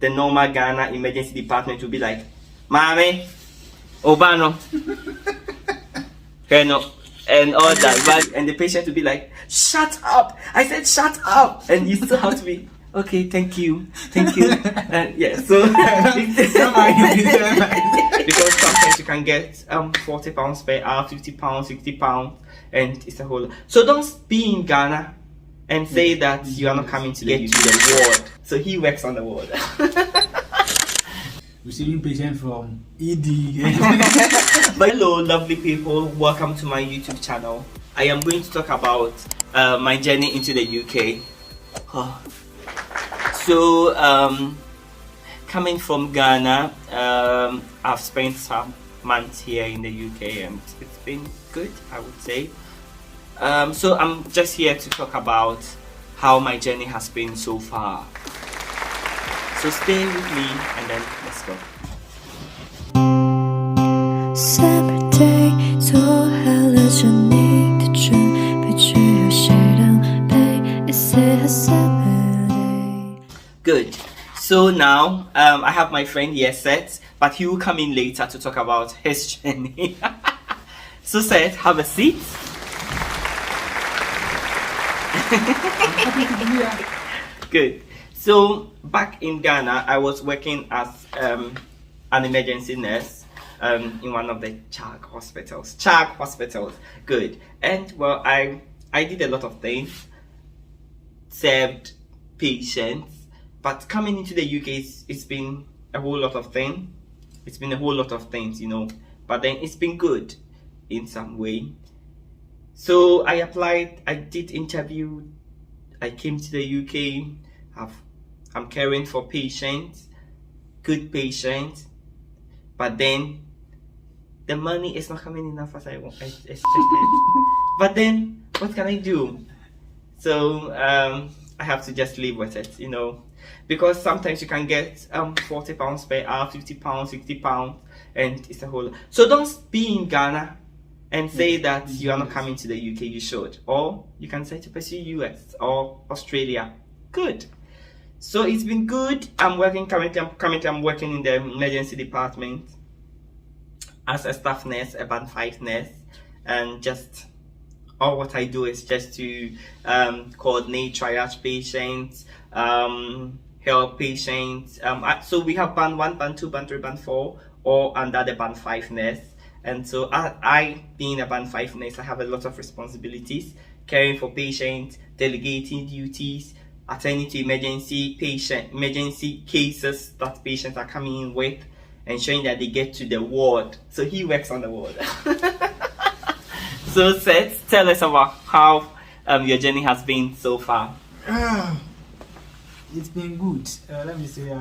the normal Ghana emergency department will be like, Mame, Obano, and all that. But, and the patient will be like, shut up! I said shut up! And you still have to be, okay, thank you. And yeah, so because sometimes you can get £40 per hour, £50, £60, and it's a whole lot. So don't be in Ghana and say that you are not coming to get to the ward. So he works on the ward. Receiving patients from ED. But hello, lovely people. Welcome to my YouTube channel. I am going to talk about my journey into the UK. Oh. So, coming from Ghana, I've spent some months here in the UK and it's been good, I would say. So I'm just here to talk about how my journey has been so far. So stay with me and then let's go. Good. So now I have my friend here, Seth, but he will come in later to talk about his journey. So Seth, have a seat. Good. So back in Ghana, I was working as an emergency nurse in one of the Chag hospitals. Good. And well, I did a lot of things, served patients, but coming into the UK, it's been a whole lot of things. It's been a whole lot of things, you know. But then it's been good in some way. So I applied. I did interview. I came to the UK. I'm caring for patients, good patients, but then the money is not coming enough as I expected. But then what can I do? So I have to just live with it, you know, because sometimes you can get £40 per hour, £50, £60, and it's a whole lot. So don't be in Ghana and say that you are not coming to the UK. You should, or you can say to pursue US or Australia. Good. So it's been good. I'm working currently I'm working in the emergency department as a staff nurse, a band 5 nurse, and just all what I do is just to coordinate, triage patients, help patients. So we have band 1, band 2, band 3, band 4, all under the band 5 nurse. And so I being a band 5 nurse, I have a lot of responsibilities, caring for patients, delegating duties, attending to emergency cases that patients are coming in with, ensuring that they get to the ward. So he works on the ward. So Seth, tell us about how your journey has been so far. It's been good. Let me say,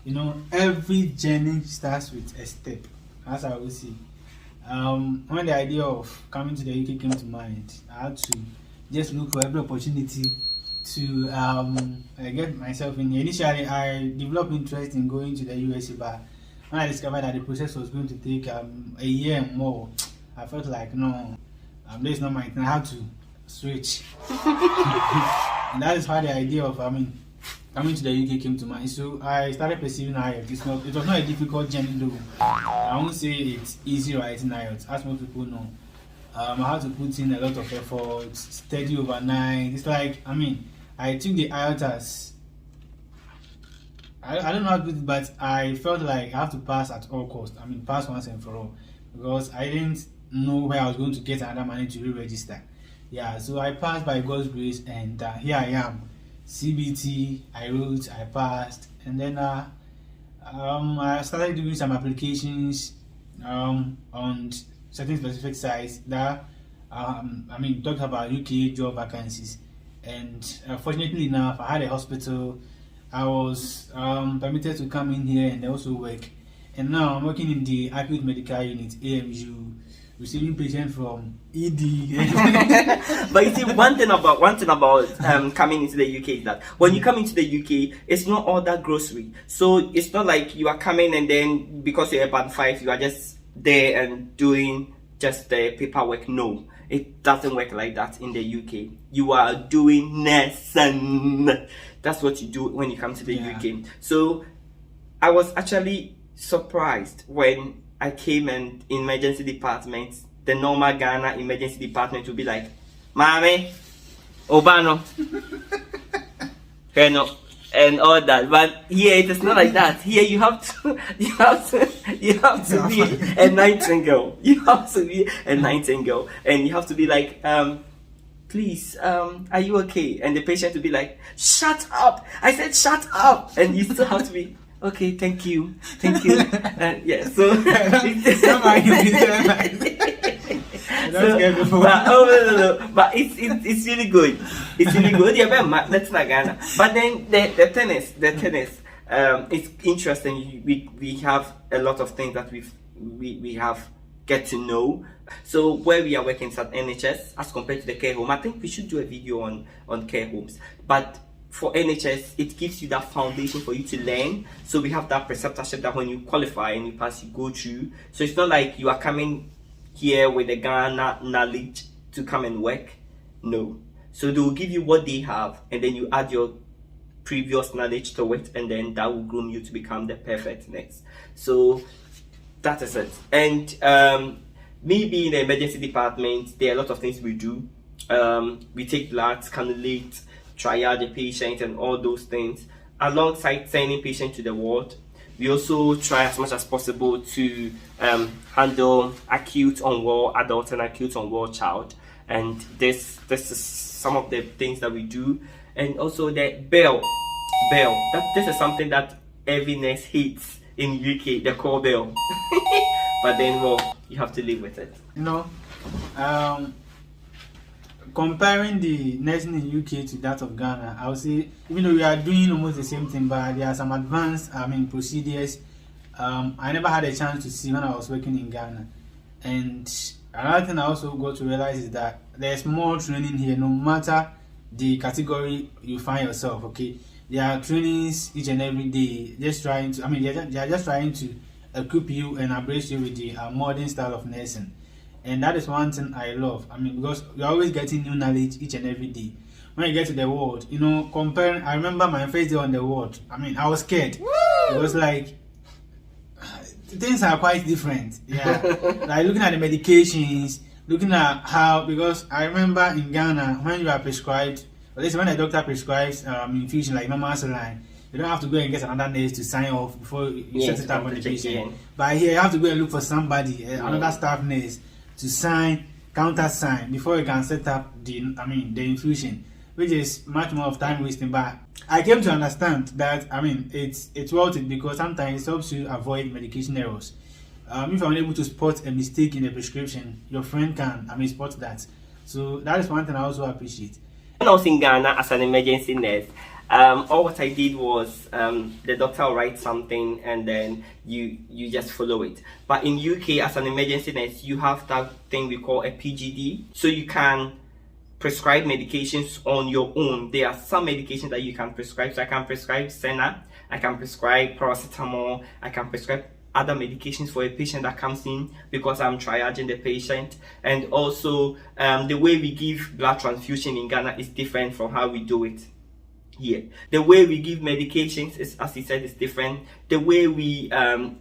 you know, every journey starts with a step, as I always say. When the idea of coming to the UK came to mind, I had to just look for every opportunity to get myself in. Initially, I developed interest in going to the USA, but when I discovered that the process was going to take a year and more, I felt like, no, this is not my thing. I had to switch. And that is how the idea of coming to the UK came to mind. So I started pursuing IELTS. It was not a difficult journey though. I won't say it's easy writing IELTS, as most people know. I had to put in a lot of effort, study overnight. It's like, I took the IELTS as, I don't know how to do it, but I felt like I have to pass at all costs. Pass once and for all, because I didn't know where I was going to get another money to re-register. Yeah, so I passed by God's grace, and here I am. CBT, I wrote, I passed, and then I started doing some applications on certain specific sites that talked about UK job vacancies. And fortunately enough, I had a hospital. I was permitted to come in here and also work. And now I'm working in the acute medical unit, AMU, receiving patients from ED. But you see, one thing about coming into the UK is that when you come into the UK, it's not all that grocery. So it's not like you are coming and then because you're a band 5, you are just there and doing just the paperwork. No, It doesn't work like that in the UK. You are doing nursing. That's what you do when you come to the UK. So I was actually surprised when I came in emergency department. The normal Ghana emergency department would be like, Mame, Obano, and all that. But here it is not like that. Here you have to be a nightingale. You have to be a nightingale, and you have to be like, please, are you okay? And the patient will be like, shut up! I said shut up! And you still have to be, okay, thank you. Yeah, so but it's really good. It's really good. Yeah, but that's not Ghana. But then the tennis, it's interesting. We have a lot of things that we have get to know. So where we are working at NHS as compared to the care home, I think we should do a video on care homes. But for NHS, it gives you that foundation for you to learn. So we have that preceptorship that when you qualify and you pass, you go through. So it's not like you are coming here with the Ghana knowledge to come and work. No. So they will give you what they have, and then you add your previous knowledge to it, and then that will groom you to become the perfect nurse. So that is it. And me being in the emergency department, there are a lot of things we do. We take blood, cannulate, triage the patient, and all those things. Alongside sending patient to the ward, we also try as much as possible to handle acute unwell adult and acute unwell child. And this is some of the things that we do. And also the bell. This is something that every nurse hates in UK, the call bell. But then, well, you have to live with it. You know, comparing the nursing in UK to that of Ghana, I would say, even though we are doing almost the same thing, but there are some advanced, procedures. I never had a chance to see when I was working in Ghana. And another thing I also got to realize is that there's more training here, no matter the category you find yourself. Okay, there are trainings each and every day, just trying to. They are just trying to equip you and embrace you with the modern style of nursing. And that is one thing I love. Because you're always getting new knowledge each and every day. When you get to the ward, comparing, I remember my first day on the ward. I was scared. Woo! It was like, things are quite different. Yeah. Like looking at the medications, looking at how, because I remember in Ghana, when you are prescribed, at least when a doctor prescribes infusion like normal saline, you don't have to go and get another nurse to sign off before you set it up on the patient. But here you have to go and look for somebody, another staff nurse, to sign, countersign before you can set up the infusion, which is much more of time wasting. But I came to understand that it's worth it, because sometimes it helps you avoid medication errors. If you're unable to spot a mistake in the prescription, your friend can spot that. So that is one thing I also appreciate. When I was in Ghana as an emergency nurse, all what I did was the doctor will write something and then you just follow it. But in UK as an emergency nurse, you have that thing we call a PGD, so you can prescribe medications on your own. There are some medications that you can prescribe. So I can prescribe Senna, I can prescribe paracetamol, I can prescribe other medications for a patient that comes in because I'm triaging the patient. And also the way we give blood transfusion in Ghana is different from how we do it here. The way we give medications is, as he said, is different. The way we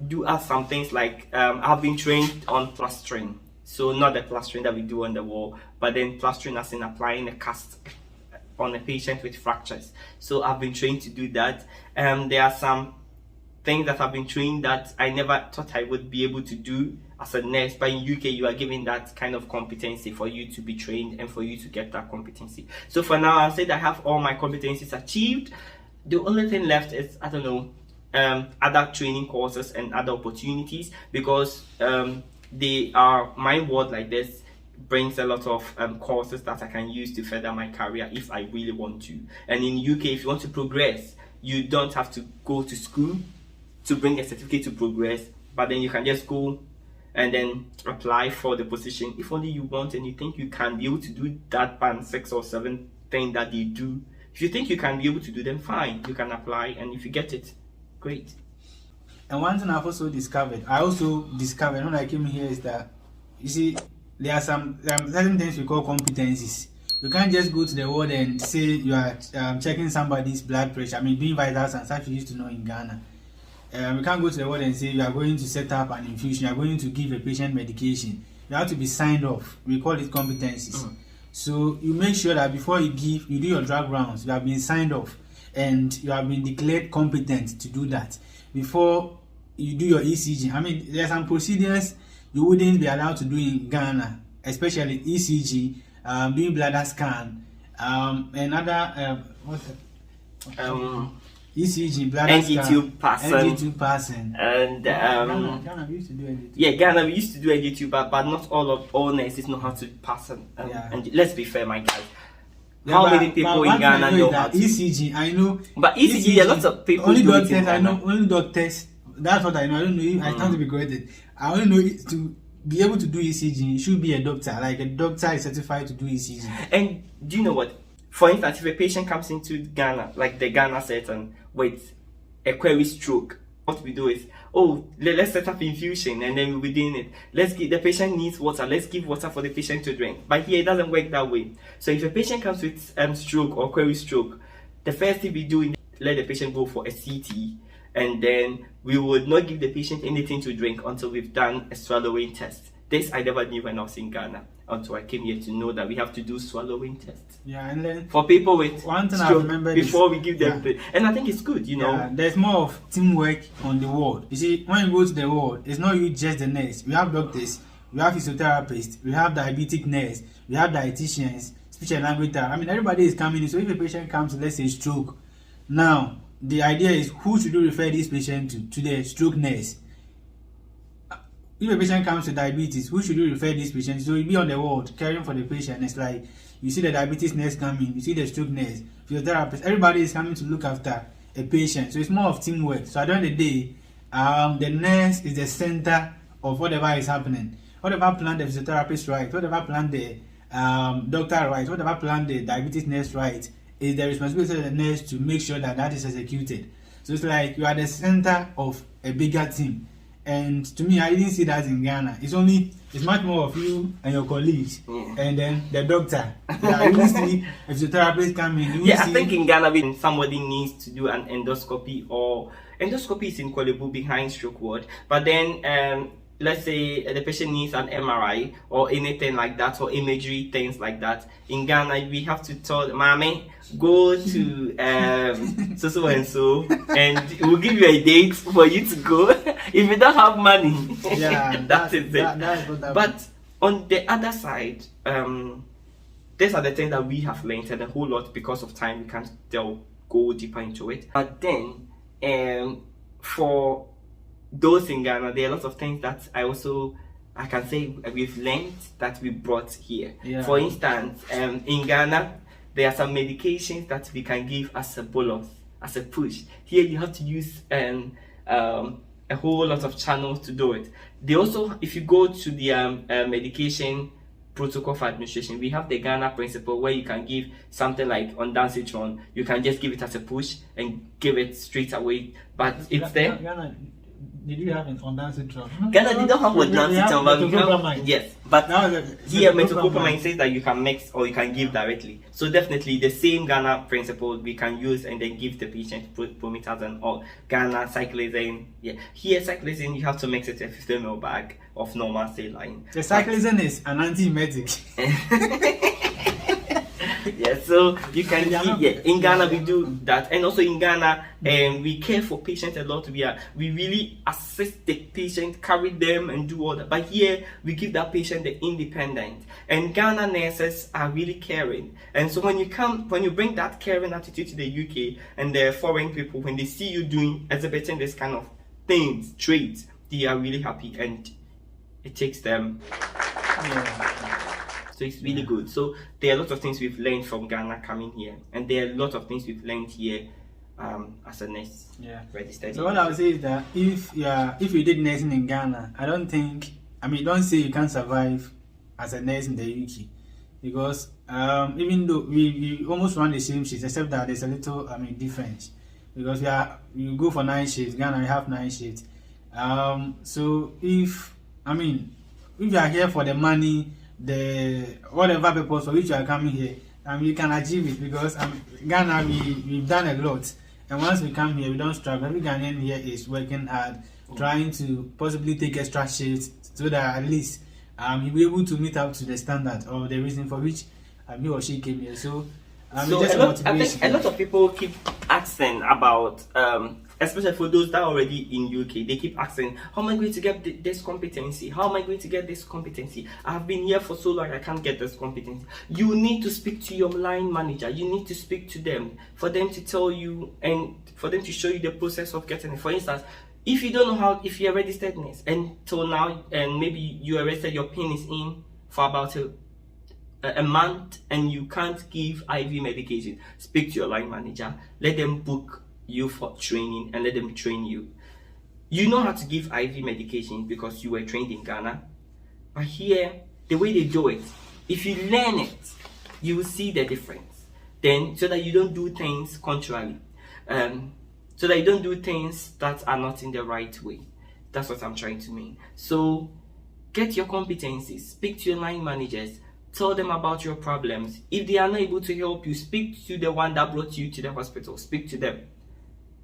do some things like I've been trained on plastering. So not the plastering that we do on the wall, but then plastering as in applying a cast on a patient with fractures. So I've been trained to do that. There are some things that I've been trained that I never thought I would be able to do as a nurse, but in UK you are given that kind of competency for you to be trained and for you to get that competency. So for now I'll say that I have all my competencies achieved. The only thing left is, I don't know, other training courses and other opportunities, because my ward like this brings a lot of courses that I can use to further my career if I really want to. And in UK, if you want to progress, you don't have to go to school to bring a certificate to progress, but then you can just go and then apply for the position if only you want and you think you can be able to do that band 6 or 7 thing that they do. If you think you can be able to do them, fine, you can apply, and if you get it, great. And one thing I also discovered when I came here is that, you see, there are some certain things we call competencies. You can't just go to the ward and say you are checking somebody's blood pressure. I mean, doing vitals and such we used to know in Ghana. You can't go to the ward and say you are going to set up an infusion, you are going to give a patient medication. You have to be signed off. We call it competencies. So you make sure that before you do your drug rounds, you have been signed off and you have been declared competent to do that. Before you do your ECG, I mean, there are some procedures you wouldn't be allowed to do in Ghana, especially ECG, doing bladder scan, and other ECG, bladder scan, NG2 passing, and Ghana we used to do NG2. Yeah, Ghana we used to do NG2, but not all nurses know how to pass it. And let's be fair, my guys. How many people in Ghana know how to ECG? I know, but ECG, there are lots of people. Only doctors I know. Only doctors. That's what I know. I don't know if I stand to be corrected. I only know to be able to do ECG, you should be a doctor. Like a doctor is certified to do ECG. And do you know what? For instance, if a patient comes into Ghana, like the Ghana setting, with a query stroke, what we do is, let's set up infusion and then we'll be doing it. The patient needs water, let's give water for the patient to drink. But here it doesn't work that way. So if a patient comes with stroke or query stroke, the first thing we do is let the patient go for a CT, and then we would not give the patient anything to drink until we've done a swallowing test. This I never knew when I was in Ghana until I came here to know that we have to do swallowing tests. Yeah, and then for people with one thing stroke, I remember before we give them, and I think it's good, you know. Yeah, there's more of teamwork on the ward. You see, when you go to the ward, it's not you just the nurse. We have doctors, we have physiotherapists, we have diabetic nurse, we have dietitians, speech and language therapist. I mean, everybody is coming in. So if a patient comes, let's say stroke, now the idea is who should you refer this patient to? To the stroke nurse. If a patient comes to diabetes, who should you refer this patient? So you'll be on the ward caring for the patient. It's like you see the diabetes nurse coming, you see the stroke nurse, physiotherapist. Everybody is coming to look after a patient. So it's more of teamwork. So at the end of the day, the nurse is the center of whatever is happening. Whatever plan the physiotherapist writes, whatever plan the doctor writes, whatever plan the diabetes nurse writes, is the responsibility of the nurse to make sure that that is executed. So it's like you are the center of a bigger team. And to me, I didn't see that in Ghana. It's much more of you and your colleagues, and then the doctor. Yeah, you will see a physiotherapist come in. I think in Ghana, when somebody needs to do an endoscopy, or endoscopy is in Kolebu behind stroke ward, but then let's say the patient needs an MRI or anything like that, or imagery, things like that. In Ghana, we have to tell Mommy, go to so and so, and we'll give you a date for you to go. If you don't have money, that is it. But on the other side, these are the things that we have learned, and a whole lot because of time we can't go deeper into it. But then, for those in Ghana, there are lots of things that I can say we've learned that we brought here. Yeah. For instance, in Ghana, there are some medications that we can give as a bolus, as a push. Here you have to use a whole lot of channels to do it. They also, if you go to the medication protocol for administration, we have the Ghana principle where you can give something like ondansetron. You can just give it as a push and give it straight away, but it's there. Ghana, did you have an ondansetron? Ghana did not have ondansetron, but we have, yes. But here metoclopramide says that you can mix or you can give directly. So definitely the same Ghana principle we can use and then give the patient promethazine or Ghana cyclizine. Yeah, here cyclizine you have to mix it a 50 ml bag of normal saline. The cyclizine is an antiemetic. Yeah, so you can in Ghana we do that, and also in Ghana we care for patients a lot. We really assist the patient, carry them and do all that. But here we give that patient the independent, and Ghana nurses are really caring. And so when you bring that caring attitude to the UK, and the foreign people, when they see you exhibiting this kind of things, traits, they are really happy, and it takes them. So it's really good. So there are lots of things we've learned from Ghana coming here, and there are a lot of things we've learned here as a nurse. Registered. So what I would say is that if you did nursing in Ghana, don't say you can't survive as a nurse in the UK, because even though we almost run the same shifts, except that there's a little difference, because you go for 9 shifts. Ghana we have 9 shifts. So if you are here for the money, the whatever purpose for which you are coming here, you can achieve it, because Ghana, we've done a lot, and once we come here we don't struggle. Every Ghanaian here is working hard, trying to possibly take extra shifts so that at least he'll be able to meet up to the standard or the reason for which he or she came here. So so I think a lot of people keep asking about, especially for those that are already in UK, they keep asking, how am I going to get this competency? How am I going to get this competency? I've been here for so long, I can't get this competency. You need to speak to your line manager. You need to speak to them for them to tell you and for them to show you the process of getting it. For instance, if you don't know how, if you're a registered nurse and till now, and maybe you arrested, your pin is in for about a month and you can't give IV medication, speak to your line manager, let them book you for training and let them train you. You know how to give IV medication because you were trained in Ghana, but here the way they do it, if you learn it, you will see the difference. Then, so that you don't do things contrary, so that you don't do things that are not in the right way. That's what I'm trying to mean. So get your competencies, speak to your line managers, tell them about your problems. If they are not able to help you, speak to the one that brought you to the hospital. Speak to them.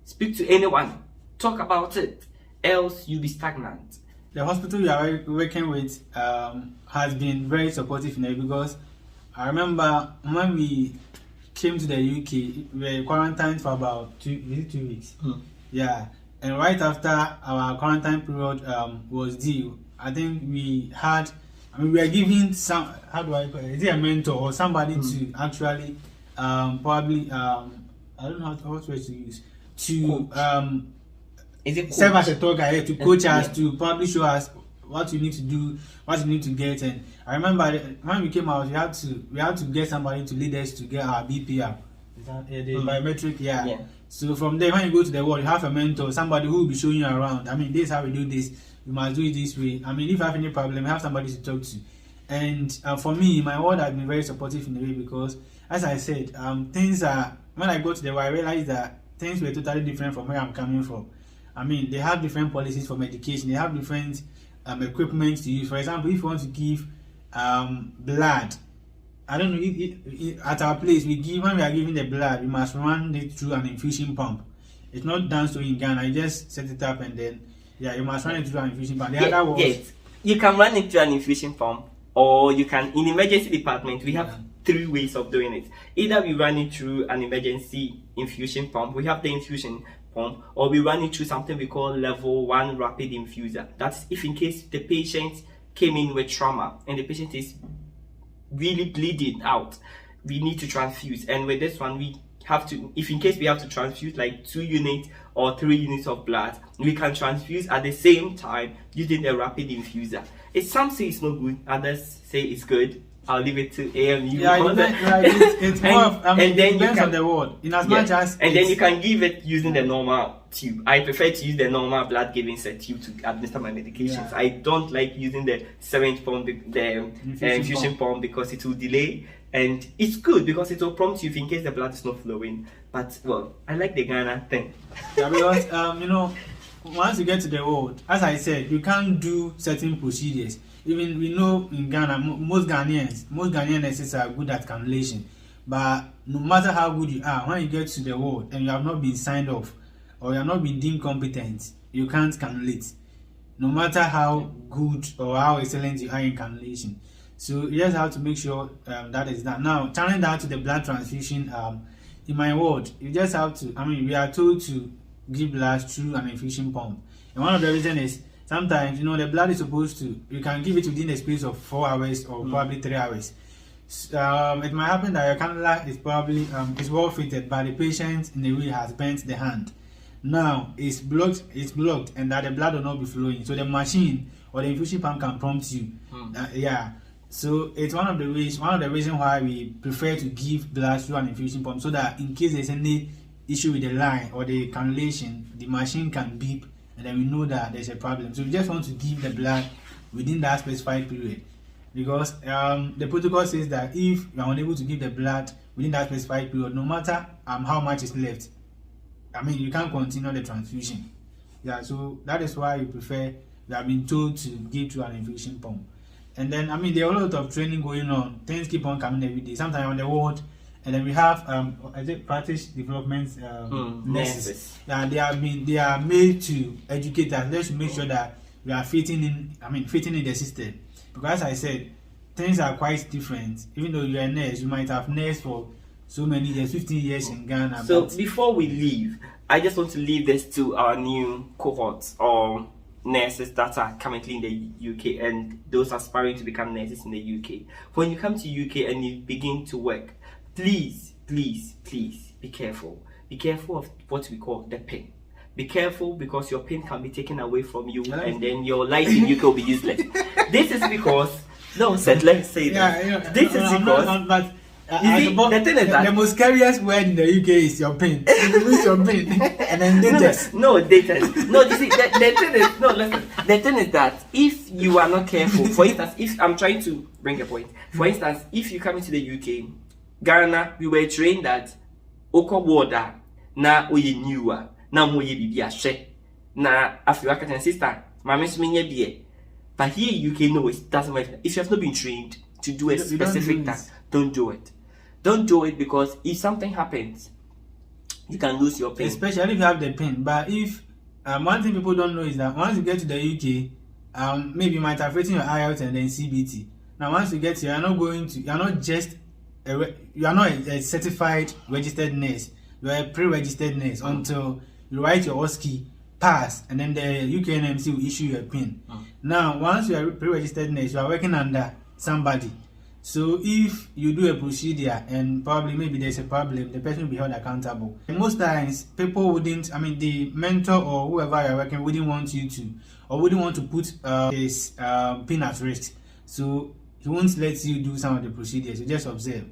Speak to anyone. Talk about it. Else you'll be stagnant. The hospital you are working with has been very supportive in it, because I remember when we came to the UK, we were quarantined for about 2 weeks. Yeah, and right after our quarantine period was due, I think we had, we were given some, how do I call it? Is it a mentor or somebody to actually probably I don't know what word to use, to is it serve as a tour guide, to coach us, to probably show us what you need to do, what you need to get. And I remember when we came out, we had to get somebody to lead us to get our BP up. Is that the biometric? Yeah. So from there, when you go to the world, you have a mentor, somebody who will be showing you around. I mean, this is how we do this. You must do it this way. I mean, if you have any problem, you have somebody to talk to. And for me, my ward has been very supportive in a way, because, as I said, things are, when I go to the world, I realize that things were totally different from where I'm coming from. I mean, they have different policies for medication. They have different equipment to use. For example, if you want to give blood, I don't know, at our place, when we are giving the blood, we must run it through an infusion pump. It's not done so in Ghana. You just set it up and then, you must run it through an infusion pump. Yes, you can run it through an infusion pump, or you can, in emergency department, we have 3 ways of doing it. Either we run it through an emergency infusion pump, we have the infusion pump, or we run it through something we call level 1 rapid infuser. That's if in case the patient came in with trauma and the patient is really bleeding out, we need to transfuse. And with this one, we have to, if in case we have to transfuse like 2 units or 3 units of blood, we can transfuse at the same time using the rapid infuser. Some say it's not good, others say it's good. I'll leave it to AMU. It's more of, and then it depends on the ward. In as much as, and then you can give it using the normal tube. I prefer to use the normal blood giving set tube to administer my medications. I don't like using the syringe pump, the infusion pump, because it will delay. And it's good because it will prompt you if in case the blood is not flowing. But well, I like the Ghana thing. Because once you get to the ward, as I said, you can't do certain procedures. Even we know in Ghana, most Ghanaian nurses are good at cannulation. But no matter how good you are, when you get to the ward and you have not been signed off or you have not been deemed competent, you can't cannulate. No matter how good or how excellent you are in cannulation. So you just have to make sure that is done. Now, turning that to the blood transfusion, in my ward, you just have to, we are told to give blood through an infusion pump. And one of the reasons is, sometimes, the blood is supposed to, you can give it within the space of 4 hours or probably 3 hours. It might happen that your cannula is probably is well fitted, but the patient in a way has bent the hand. Now it's blocked, and that the blood will not be flowing. So the machine or the infusion pump can prompt you. So it's one of the reasons why we prefer to give blood through an infusion pump, so that in case there's any issue with the line or the cannulation, the machine can beep, and then we know that there's a problem. So we just want to give the blood within that specified period, because the protocol says that if you are unable to give the blood within that specified period, no matter how much is left, you can't continue the transfusion. So that is why we have been told to give through an infusion pump. And then, I mean, there are a lot of training going on. Things keep on coming every day. Sometimes on the ward, and then we have practice development nurses. Yeah, they are made to educate us. Let's make sure that we are fitting in. I mean, fitting in the system. Because as I said, things are quite different. Even though you are a nurse, you might have nursed for so many years, 15 years in Ghana. So before we leave, I just want to leave this to our new cohorts or nurses that are currently in the UK and those aspiring to become nurses in the UK. When you come to UK and you begin to work, please be careful. Be careful of what we call the pin. Be careful because your pin can be taken away from you and then your life in UK will be useless. This is because Seth, let's say this. This is because the thing is that the most scariest word in the UK is your pin. You lose your pin and then data. No, data. No, you see, the thing is, listen. The thing is that if you are not careful, for instance, if I'm trying to bring a point, for instance, if you come into the UK, Ghana, we were trained that oko water na oye newer, na moye bibi ashe, na African and sister, mama suminya biye. But here in UK, no, it doesn't matter. If you have not been trained to do a specific task, don't do it. Don't do it because if something happens, you can lose your pin. Especially if you have the pin. But if one thing people don't know is that once you get to the UK, maybe you might have written your IELTS and then CBT. Now once you get here, you are not a certified registered nurse. You are a pre-registered nurse until you write your OSCE, pass, and then the UKNMC will issue you a pin. Now once you are a pre-registered nurse, you are working under somebody. So if you do a procedure and probably maybe there's a problem, the person will be held accountable. And most times, people wouldn't, I mean, the mentor or whoever you're working wouldn't want you to, or wouldn't want to put his pin at risk. So he won't let you do some of the procedures. You just observe.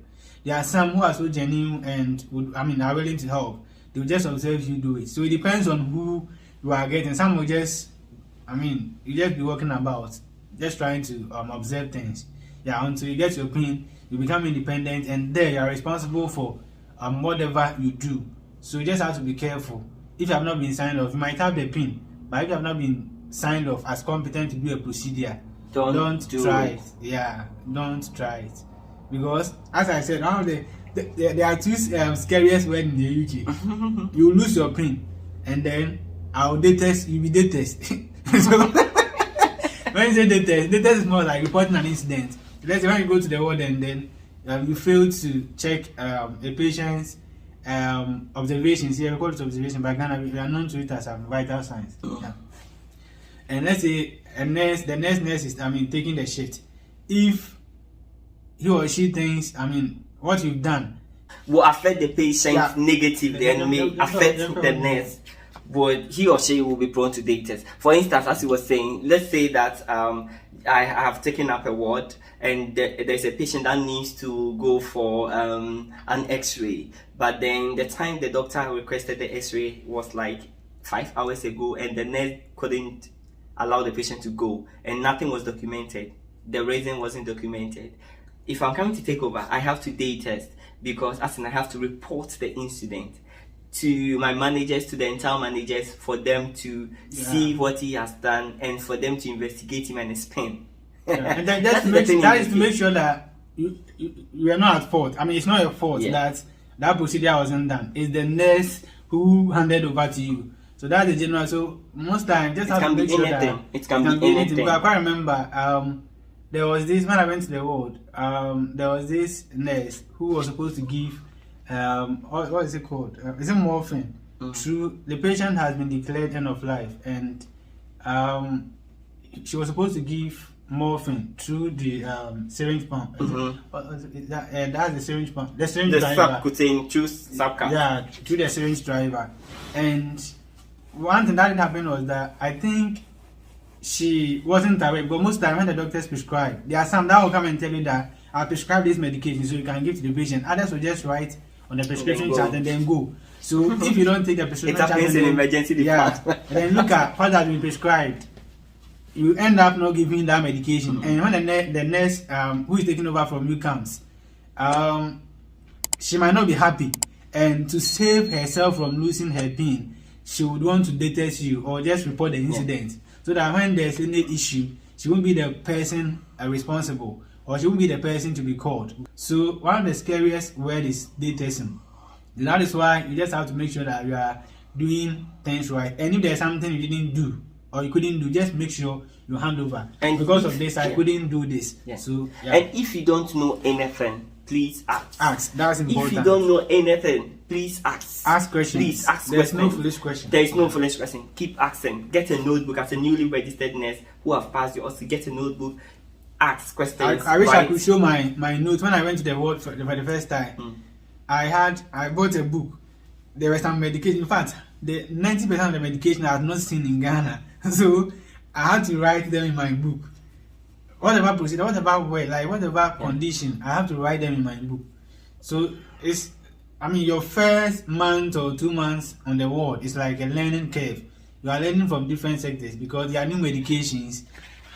There are some who are so genuine and are willing to help. They will just observe you do it. So it depends on who you are getting. Some will just, you just be walking about, just trying to observe things. Yeah, until you get your pin, you become independent, and there you are responsible for whatever you do. So you just have to be careful. If you have not been signed off, you might have the pin, but if you have not been signed off as competent to do a procedure, don't try it. Yeah, don't try it. Because, as I said, one of there are two scariest words in the UK. You lose your pin, and then you'll be detest. So, when you say detest is more like reporting an incident. Let's say when you go to the ward and then you fail to check a patient's observations. Here we call it observation, but Ghana we are known to it as vital signs. Yeah. And let's say the nurse is taking the shift. If he or she thinks what you've done will affect the patient negatively and may affect the nurse, but he or she will be prone to data. For instance, as you were saying, let's say that I have taken up a ward and there's a patient that needs to go for an x-ray, but then the time the doctor requested the x-ray was like 5 hours ago and the nurse couldn't allow the patient to go and nothing was documented. The reason wasn't documented. If I'm coming to take over, I have to day test because I have to report the incident to my managers, to the internal managers, for them to see what he has done and for them to investigate him and his pen. And that is to make sure that you are not at fault. It's not your fault that procedure wasn't done. It's the nurse who handed over to you. So that's the general. So most times, just have to make sure that it can be anything. Because I can't remember. There was this when I went to the ward. There was this nurse who was supposed to give what is it called? Is it morphine? Through the patient has been declared end of life, and she was supposed to give morphine through the syringe pump. That's the syringe pump. The syringe driver. Yeah, through the syringe driver. And one thing that didn't happen was that I think she wasn't aware, but most time when the doctors prescribe, there are some that will come and tell you that I'll prescribe this medication so you can give to the patient. Others will just write on the prescription chart and then go. So if you don't take the prescription chart, it happens in emergency department. And then look at what has been prescribed, you end up not giving that medication. And when the nurse who is taking over from you comes, she might not be happy, and to save herself from losing her pin, she would want to detest you or just report the incident, so that when there's any issue, she won't be the person responsible, or she won't be the person to be called. So one of the scariest words is datism. That is why you just have to make sure that you are doing things right. And if there's something you didn't do or you couldn't do, just make sure you hand over. And because of this, I couldn't do this. Yeah. So and if you don't know anything, please ask. Ask. That's important. If you don't know anything, please ask. Ask questions. Please ask There's questions. no foolish question. There is no foolish question. Keep asking. Get a notebook as a newly registered nurse who have passed you. Also get a notebook. Ask questions. I wish I could show my notes when I went to the ward for the first time. I bought a book. There were some medication. In fact, the 90% of the medication I had not seen in Ghana. So I had to write them in my book. Whatever procedure, whatever way, like whatever condition, I have to write them in my book. So your first month or 2 months on the ward is like a learning curve. You are learning from different sectors because there are new medications.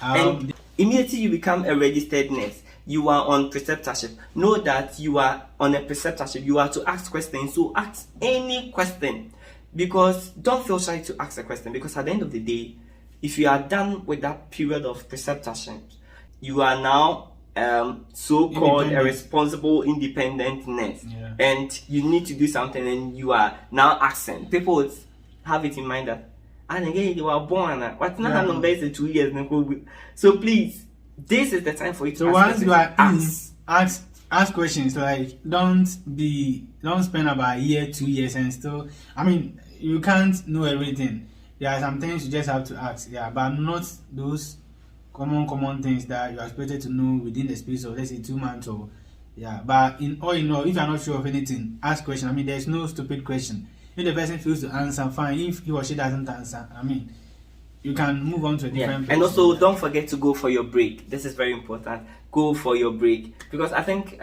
And immediately you become a registered nurse, you are on preceptorship. Know that you are on a preceptorship. You are to ask questions. So ask any question, because don't feel shy to ask a question, because at the end of the day, if you are done with that period of preceptorship, you are now so-called a responsible independent nurse. And you need to do something, and you are now asking. People would have it in mind that and again you are born what's not number is 2 years. So please, this is the time for you to once you are ask questions. Like don't spend about a year, 2 years and still, you can't know everything. There are some things you just have to ask, but not those common things that you are expected to know within the space of, let's say, 2 months or but in all, if you are not sure of anything, ask question. There's no stupid question. If the person feels to answer, fine. If he or she doesn't answer, you can move on to a different place. And also, don't forget to go for your break. This is very important. Go for your break, because I think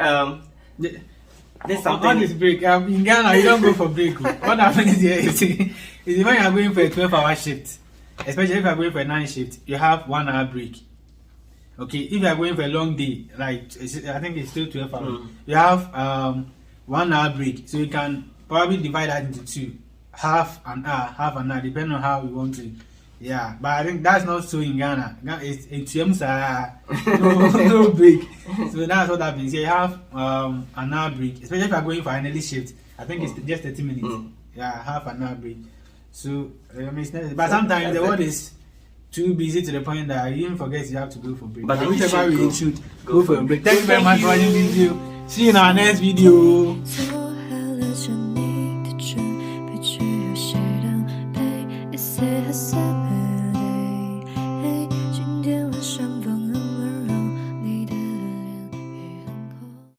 there's something. On this break, in Ghana, you don't go for break. What happens here is when you are going for a 12-hour shift, especially if you are going for a 9 shift, you have 1 hour break. Okay, if you are going for a long day, like I think it's still 12 hours, you have 1 hour break, so you can probably divide that into 2, half an hour, depending on how you want to. But I think that's not so in Ghana. It's no break. So that's what happens. You have an hour break, especially if you are going for an early shift. I think it's just 30 minutes. Half an hour break. So but sometimes the world is too busy to the point that you even forget you have to go for break. But whichever way you should go for a break. Thank you very much for watching this video. See you in our next video.